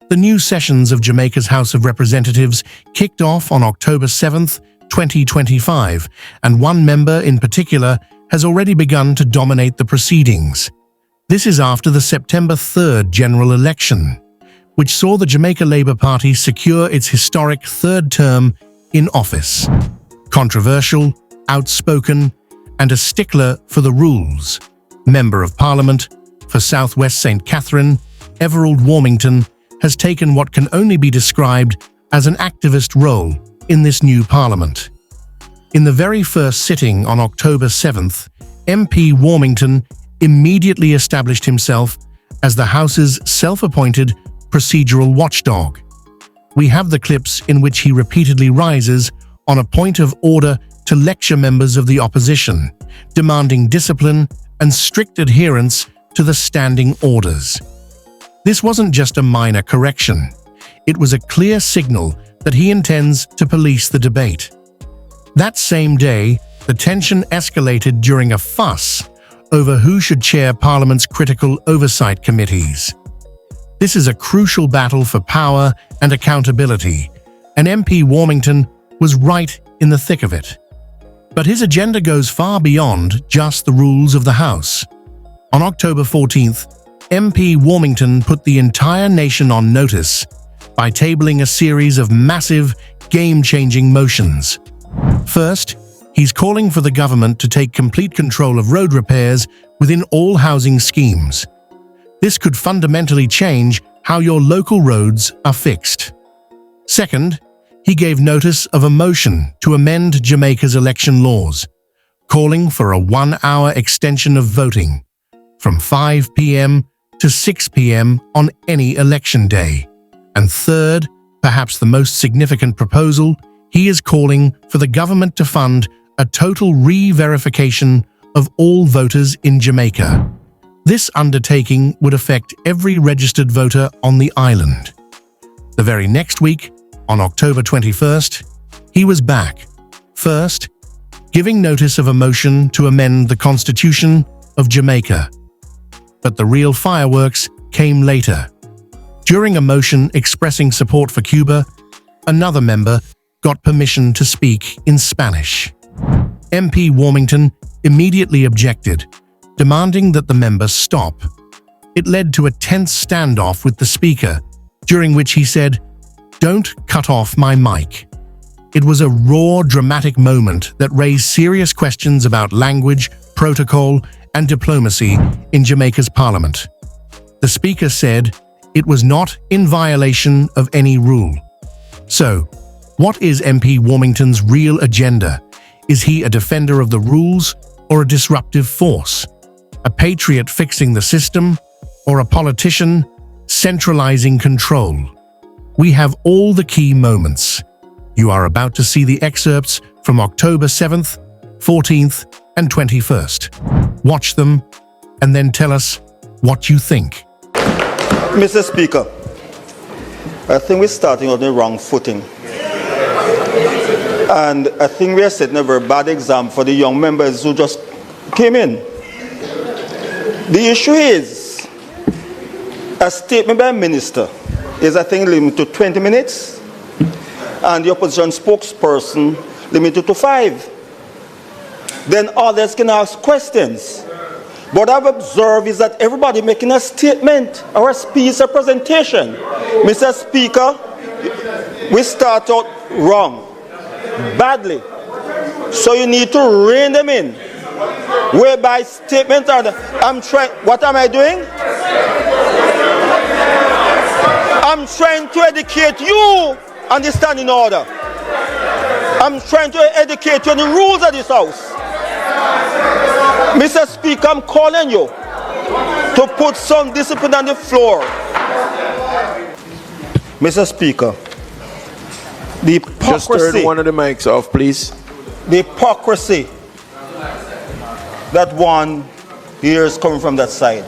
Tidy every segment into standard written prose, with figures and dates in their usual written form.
The new sessions of Jamaica's House of Representatives kicked off on October 7th, 2025, and one member in particular has already begun to dominate the proceedings. This is after the September 3rd general election, which saw the Jamaica Labour Party secure its historic third term in office. Controversial, outspoken, and a stickler for the rules, Member of Parliament for South West St. Catherine, Everald Warmington, has taken what can only be described as an activist role in this new parliament. In the very first sitting on October 7th, MP Warmington immediately established himself as the House's self-appointed procedural watchdog. We have the clips in which he repeatedly rises on a point of order to lecture members of the opposition, demanding discipline and strict adherence to the standing orders. This wasn't just a minor correction. It was a clear signal that he intends to police the debate. That same day, the tension escalated during a fuss over who should chair Parliament's critical oversight committees. This is a crucial battle for power and accountability, and MP Warmington was right in the thick of it. But his agenda goes far beyond just the rules of the House. On October 14th, MP Warmington put the entire nation on notice by tabling a series of massive, game-changing motions. First, he's calling for the government to take complete control of road repairs within all housing schemes. This could fundamentally change how your local roads are fixed. Second, he gave notice of a motion to amend Jamaica's election laws, calling for a 1-hour extension of voting from 5 p.m. to 6 p.m. on any election day. And third, perhaps the most significant proposal, he is calling for the government to fund a total re-verification of all voters in Jamaica. This undertaking would affect every registered voter on the island. The very next week, on October 21st, he was back. First, giving notice of a motion to amend the Constitution of Jamaica. But the real fireworks came later. During a motion expressing support for Cuba, another member got permission to speak in Spanish. MP Warmington immediately objected, demanding that the member stop. It led to a tense standoff with the speaker, during which he said, "Don't cut off my mic." It was a raw, dramatic moment that raised serious questions about language, protocol, and diplomacy in Jamaica's parliament. The speaker said it was not in violation of any rule. So, what is MP Warmington's real agenda? Is he a defender of the rules or a disruptive force? A patriot fixing the system or a politician centralizing control? We have all the key moments. You are about to see the excerpts from October 7th, 14th, and 21st. Watch them, and then tell us what you think. Mr. Speaker, I think we're starting on the wrong footing. And I think we are setting a very bad example for the young members who just came in. The issue is, a statement by a minister is, I think, limited to 20 minutes, and the opposition spokesperson limited to 5. Then others can ask questions. What I've observed is that everybody making a statement or a speech or presentation. Mr. Speaker, we start out wrong, badly. So you need to rein them in. Whereby statements are, what am I doing? I'm trying to educate you on the standing order. I'm trying to educate you on the rules of this house. Mr. Speaker, I'm calling you to put some discipline on the floor. Mr. Speaker, the hypocrisy. Just turn one of the mics off, please. The hypocrisy that one hears coming from that side.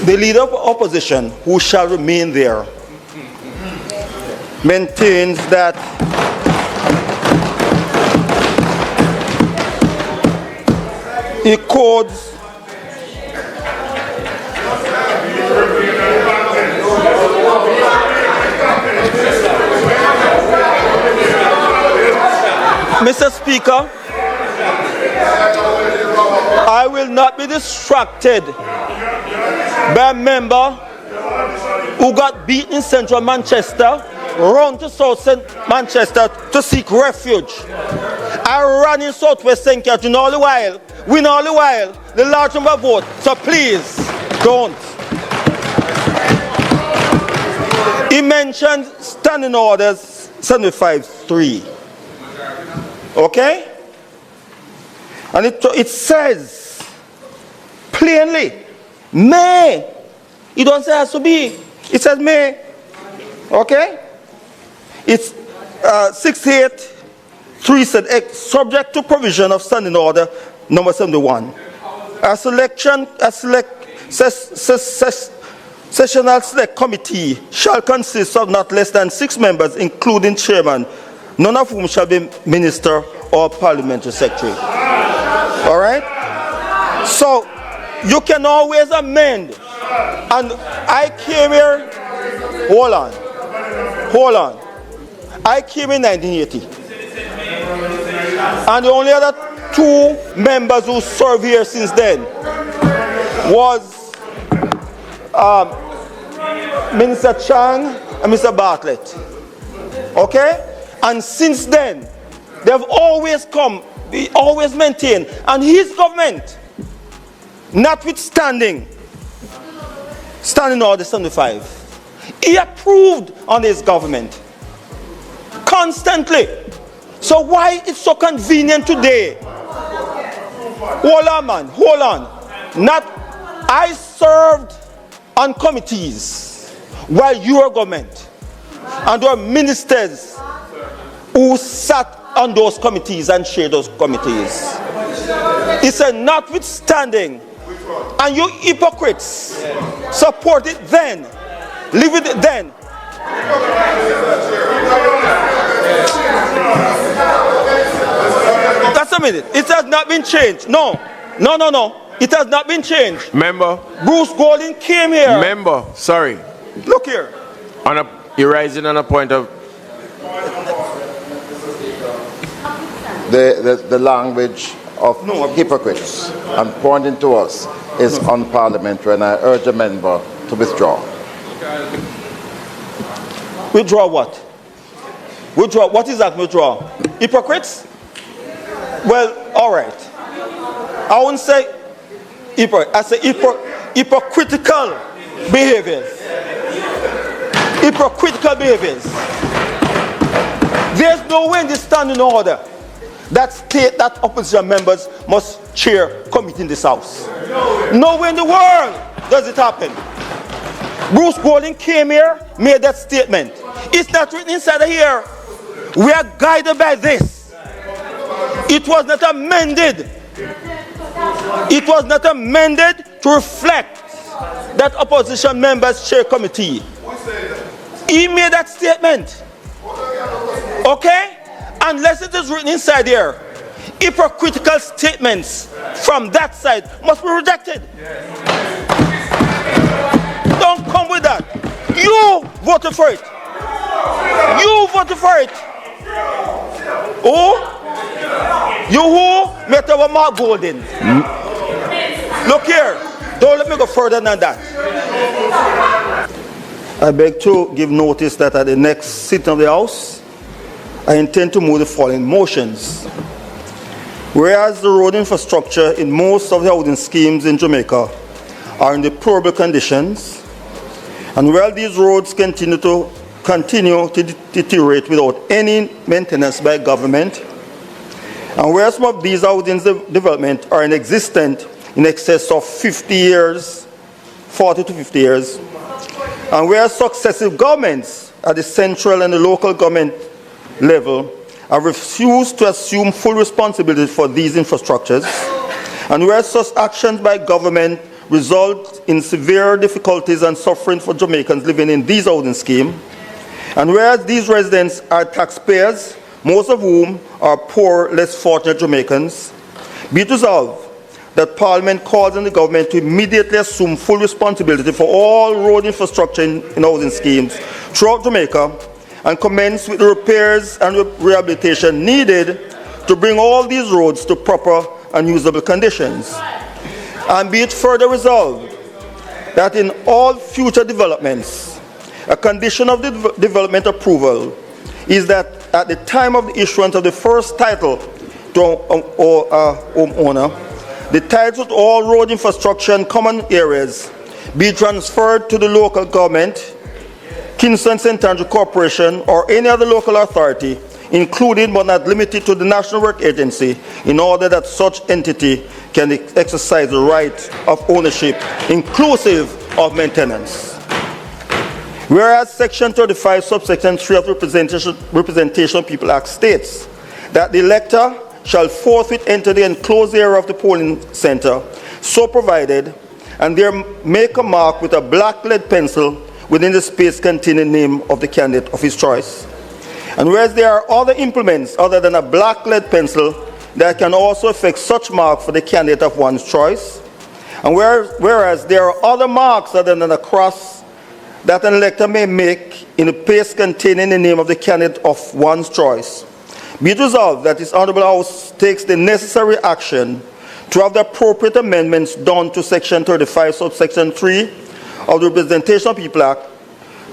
The leader of opposition, who shall remain there, maintains that he codes Mr. Speaker, I will not be distracted by a member who got beaten in central Manchester, run to south Manchester to seek refuge. I ran in southwest St. Catherine all the while, win all the while, the large number of votes. So please, don't. He mentioned standing orders 75-3. Okay? And it says plainly, may. It don't say has to be. It says may. Okay? It's 68-3 said, subject to provision of standing order number 71. A sessional select committee shall consist of not less than 6 members, including chairman, none of whom shall be minister or parliamentary secretary. All right? So you can always amend. And I came here, hold on. I came in 1980. And the only other 2 members who served here since then was Minister Chang and Mr. Bartlett. Okay? And since then, they've always come, they always maintained, and his government, notwithstanding standing order 75, he approved on his government constantly. So why it's so convenient today? Hold on, man, hold on. I served on committees while your government, and there were ministers who sat on those committees and chaired those committees. He said, notwithstanding, and you hypocrites support it then, live with it then. That's a minute. It has not been changed. No. It has not been changed. Member. Bruce Golding came here. Member, sorry. Look here. You're rising on a point of... The language of hypocrites and pointing to us is unparliamentary, and I urge a member to withdraw. Withdraw what? Withdraw. What is that withdraw? Hypocrites? Well, all right. I wouldn't say hypocrite. I say hypocritical behaviors. Hypocritical behaviors. There's no way in this standing order that state that opposition members must chair committee in this house. No way in the world does it happen. Bruce Golding came here, made that statement. It's not written inside of here. We are guided by this. It was not amended. It was not amended to reflect that opposition members chair committee. He made that statement. Okay? Unless it is written inside here, hypocritical statements from that side must be rejected. Don't come with that. You voted for it. You voted for it. Who? You who? Met over Mark Golding. Look here. Don't let me go further than that. I beg to give notice that at the next sitting of the House, I intend to move the following motions. Whereas the road infrastructure in most of the housing schemes in Jamaica are in deplorable conditions, and while these roads continue to deteriorate without any maintenance by government, and where some of these housing developments are in existence in excess of 50 years, 40 to 50 years, and where successive governments at the central and the local government level have refused to assume full responsibility for these infrastructures, and where such actions by government result in severe difficulties and suffering for Jamaicans living in these housing schemes, and whereas these residents are taxpayers, most of whom are poor, less fortunate Jamaicans, be it resolved that Parliament calls on the government to immediately assume full responsibility for all road infrastructure in housing schemes throughout Jamaica, and commence with the repairs and rehabilitation needed to bring all these roads to proper and usable conditions. And be it further resolved that in all future developments, a condition of the development approval is that at the time of the issuance of the first title to a homeowner, the title to all road infrastructure and common areas be transferred to the local government, Kingston St. Andrew Corporation, or any other local authority, including but not limited to the National Work Agency, in order that such entity can exercise the right of ownership, inclusive of maintenance. Whereas Section 35, subsection 3 of the Representation of People Act states that the elector shall forthwith enter the enclosed area of the polling center, so provided, and there make a mark with a black lead pencil within the space containing the name of the candidate of his choice. And whereas there are other implements other than a black lead pencil that can also affect such mark for the candidate of one's choice, and whereas there are other marks other than a cross that an elector may make in a place containing the name of the candidate of one's choice, be it resolved that this Honourable House takes the necessary action to have the appropriate amendments done to Section 35, subsection 3 of the Representation of People Act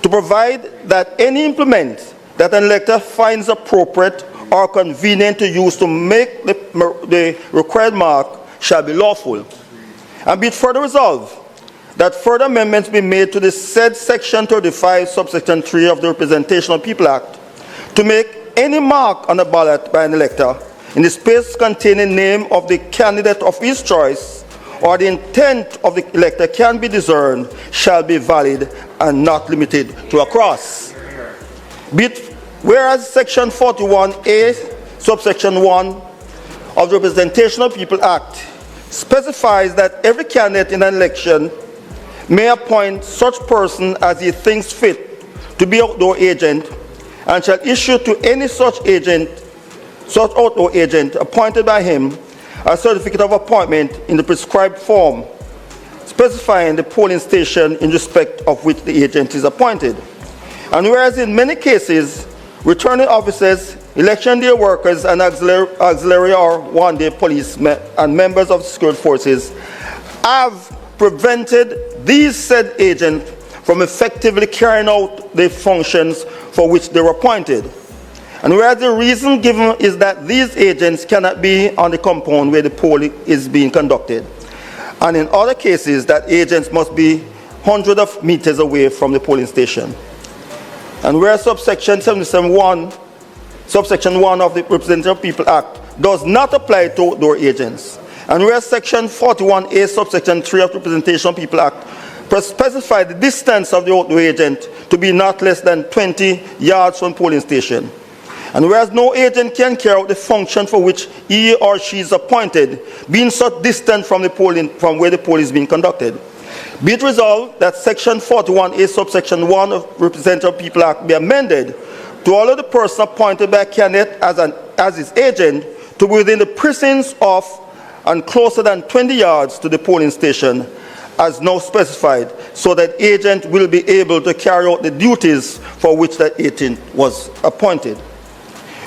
to provide that any implement that an elector finds appropriate or convenient to use to make the required mark shall be lawful. And be it further resolved that further amendments be made to the said Section 35, subsection 3 of the Representation of People Act to make any mark on a ballot by an elector in the space containing name of the candidate of his choice or the intent of the elector can be discerned shall be valid and not limited to a cross. Be it whereas Section 41A, subsection 1 of the Representation of People Act specifies that every candidate in an election may appoint such person as he thinks fit to be outdoor agent and shall issue to any such outdoor agent appointed by him a certificate of appointment in the prescribed form, specifying the polling station in respect of which the agent is appointed. And whereas in many cases, returning officers, election day workers, and auxiliary or one-day police and members of security forces have prevented these said agents from effectively carrying out the functions for which they were appointed. And whereas the reason given is that these agents cannot be on the compound where the polling is being conducted, and in other cases that agents must be hundreds of meters away from the polling station. And whereas subsection 77(1), subsection 1 of the Representation of People Act does not apply to outdoor agents, and whereas section 41A, subsection 3 of the Representation of People Act specify the distance of the outdoor agent to be not less than 20 yards from polling station. And whereas no agent can carry out the function for which he or she is appointed, being such distant from where the poll is being conducted, be it resolved that section 41A, subsection 1 of Representative of People Act be amended to allow the person appointed by a candidate as his agent to be within the precincts of and closer than 20 yards to the polling station as now specified, so that agent will be able to carry out the duties for which that agent was appointed.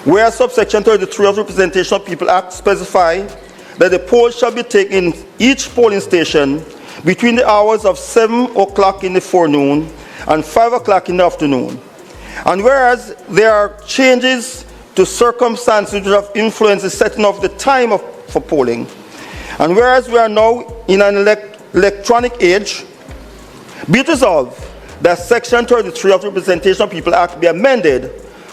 Whereas subsection 33 of the Representation of People Act specify that the poll shall be taken in each polling station between the hours of 7 o'clock in the forenoon and 5 o'clock in the afternoon. And whereas there are changes to circumstances which have influenced the setting of the time for polling, and whereas we are now in an electronic age, be it resolved that section 33 of the Representation of People Act be amended,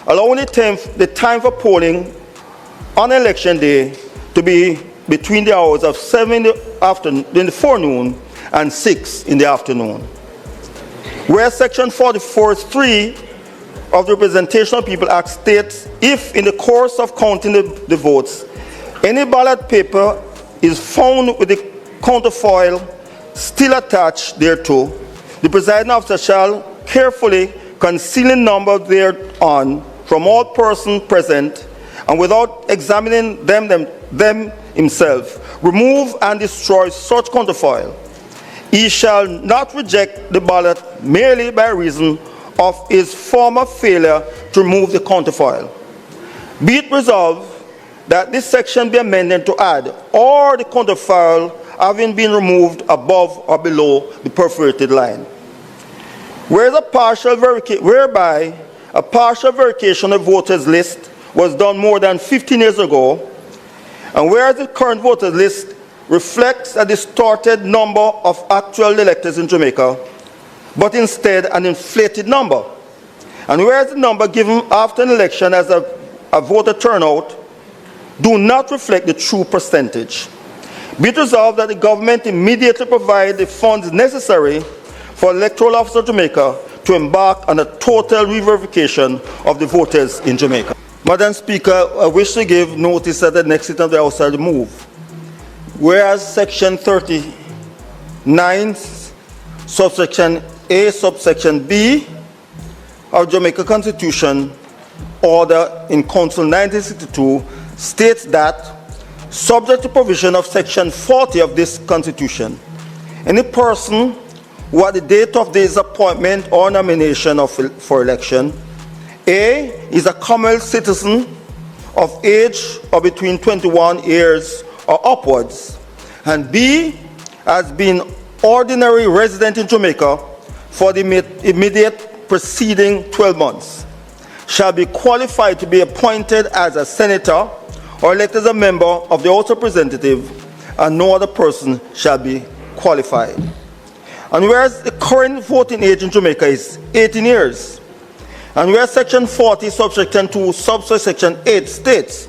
allowing the time for polling on election day to be between the hours of 7 in the forenoon and 6 in the afternoon. Where section 44(3) of the Representation of People Act states, if in the course of counting the votes, any ballot paper is found with the counterfoil still attached thereto, the presiding officer shall carefully conceal the number thereon from all persons present, and without examining them himself, remove and destroy such counterfoil. He shall not reject the ballot merely by reason of his former failure to remove the counterfoil. Be it resolved that this section be amended to add, or the counterfile having been removed above or below the perforated line. Whereby a partial verification of voters list was done more than 15 years ago, and whereas the current voters list reflects a distorted number of actual electors in Jamaica, but instead an inflated number, and whereas the number given after an election as a voter turnout do not reflect the true percentage, be it resolved that the government immediately provide the funds necessary for Electoral Office of Jamaica to embark on a total re-verification of the voters in Jamaica. Madam Speaker, I wish to give notice that the next sitting of the House shall move. Whereas Section 39, subsection A, subsection B of Jamaica Constitution, Order in Council 1962, states that, subject to provision of Section 40 of this Constitution, any person who at the date of his appointment or nomination for election, A, is a Commonwealth citizen of age of between 21 years or upwards, and B, has been ordinary resident in Jamaica for the immediate preceding 12 months, shall be qualified to be appointed as a senator or elected as a member of the House of Representatives, and no other person shall be qualified. And whereas the current voting age in Jamaica is 18 years, and whereas Section 40, subsection 2, subsection 8 states,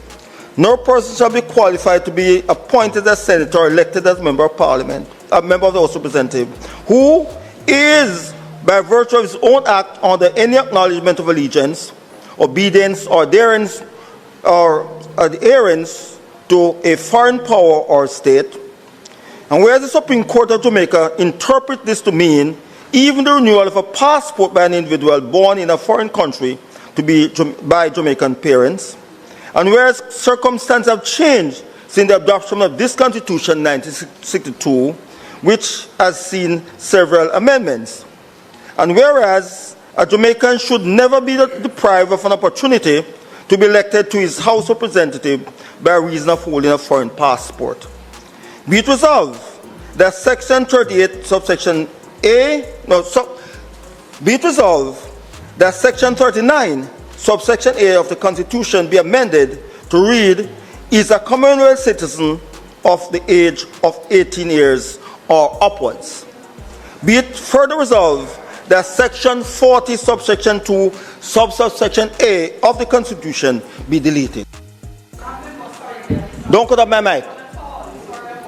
no person shall be qualified to be appointed as senator or elected as member of Parliament, a member of the House of Representatives, who is, by virtue of his own act, under any acknowledgement of allegiance, obedience, or adherence, to a foreign power or state. And whereas the Supreme Court of Jamaica interprets this to mean even the renewal of a passport by an individual born in a foreign country to be by Jamaican parents, and whereas circumstances have changed since the adoption of this Constitution in 1962, which has seen several amendments, and whereas a Jamaican should never be deprived of an opportunity to be elected to his House of Representatives by reason of holding a foreign passport. Be it resolved that Section 38, subsection A, be it resolved that Section 39, subsection A of the Constitution be amended to read, is a Commonwealth citizen of the age of 18 years or upwards. Be it further resolved that Section 40, subsection 2, subsection A of the Constitution be deleted. Don't cut up my mic.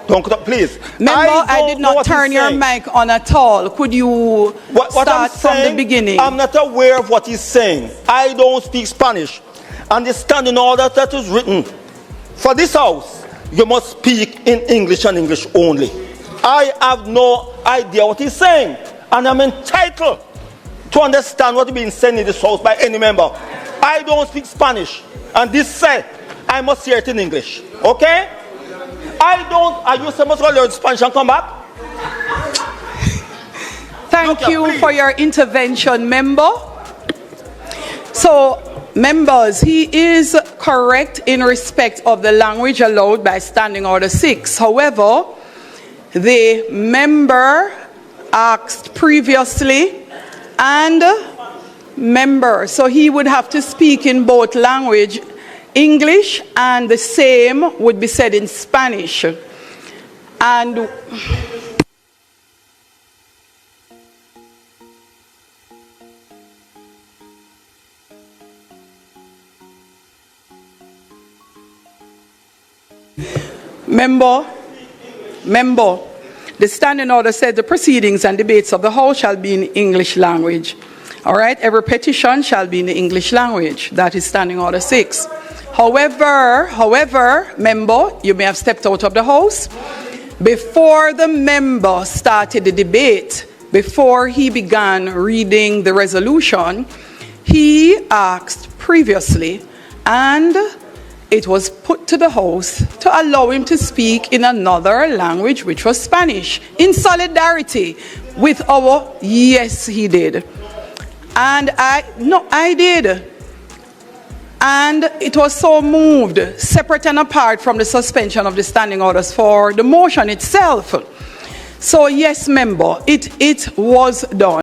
Don't cut up, please. Member, I did not turn your mic on at all. Could you start from the beginning? I'm not aware of what he's saying. I don't speak Spanish. Understand in order that is written. For this house, you must speak in English and English only. I have no idea what he's saying, and I'm entitled to understand what is being said in this house by any member. I don't speak Spanish, and this said, I must hear it in English. Okay? I don't. Are you supposed to learn Spanish and come back? Thank you for your intervention, member. So, members, he is correct in respect of the language allowed by Standing Order 6. However, the member asked previously and member, so he would have to speak in both language, English, and the same would be said in Spanish. And member, the standing order said the proceedings and debates of the House shall be in English language. All right, every petition shall be in the English language. That is Standing Order 6. However, member, you may have stepped out of the House. Before the member started the debate, before he began reading the resolution, he asked previously, and it was put to the House to allow him to speak in another language, which was Spanish, in solidarity with our, yes, he did. And I did. And it was so moved, separate and apart from the suspension of the standing orders for the motion itself. So yes, member, it was done.